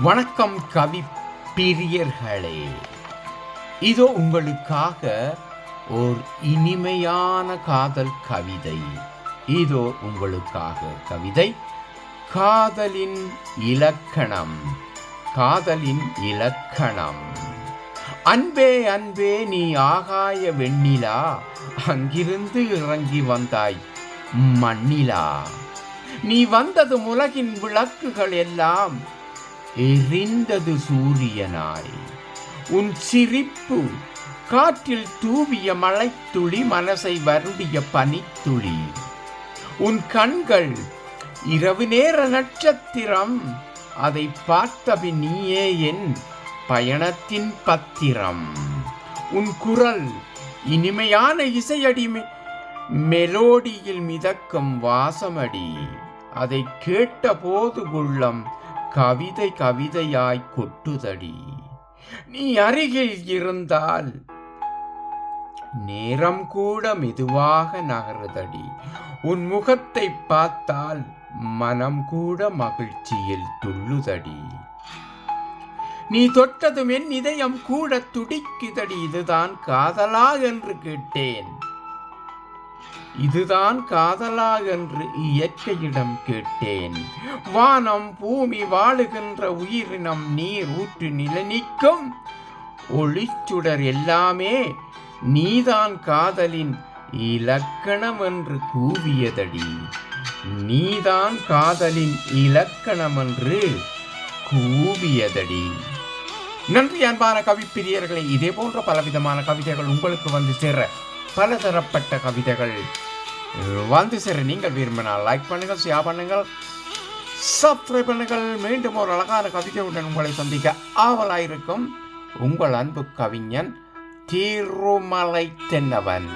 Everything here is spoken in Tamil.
வணக்கம் கவி பிரியர்களே, இதோ உங்களுக்காக ஓர் இனிமையான காதல் கவிதை. இதோ உங்களுக்காக கவிதை. காதலின் இலக்கணம். காதலின் இலக்கணம். அன்பே அன்பே நீ ஆகாய வெண்ணிலா, அங்கிருந்து இறங்கி வந்தாய் மண்ணிலா. நீ வந்தது உலகின் விளக்குகள் எல்லாம் எரிந்தது சூரியனாய். உன் சிரிப்பு காற்றில் தூவிய மழைத்துளி, மனசை வருடிய பனித்துளி. உன் கண்கள் இரவு நேர நட்சத்திரம், அதை பார்த்தபின் நீயே என் பயணத்தின் பத்திரம். உன் குரல் இனிமையான இசையடி, மெலோடியில் மிதக்கும் வாசமடி. அதை கேட்ட போது உள்ளம் கவிதை கவிதையாய் கொட்டுதடி. நீ அருகில் இருந்தால் நேரம் கூட மெதுவாக நகருதடி. உன் முகத்தை பார்த்தால் மனம் கூட மகிழ்ச்சியில் துள்ளுதடி. நீ தொட்டதும் என் இதயம் கூட துடிக்குதடி. இதுதான் காதலா என்று கேட்டேன். இதுதான் காதலா என்று இயற்கையிடம் கேட்டேன். வானம் பூமி வாழுகின்ற உயிரினம் நீர் ஊற்று நிலநிற்கும் ஒளிச்சுடர் எல்லாமே நீதான் காதலின் இலக்கணம் என்று கூவியதடி. நீதான் காதலின் இலக்கணம் என்று கூவியதடி. நன்றி அன்பான கவிப்பிரியர்களை. இதே போன்ற பலவிதமான கவிதைகள் உங்களுக்கு வந்து சேர, பலதரப்பட்ட கவிதைகள் வந்து சேர நீங்கள் விரும்பினால் லைக் பண்ணுங்கள், ஷேர் பண்ணுங்கள், சப்ஸ்கிரைப் பண்ணுங்கள். மீண்டும் ஒரு அழகான கவிதையுடன் உங்களை சந்திக்க ஆவலாயிருக்கும் உங்கள் அன்பு கவிஞன் திருமலை தென்னவன்.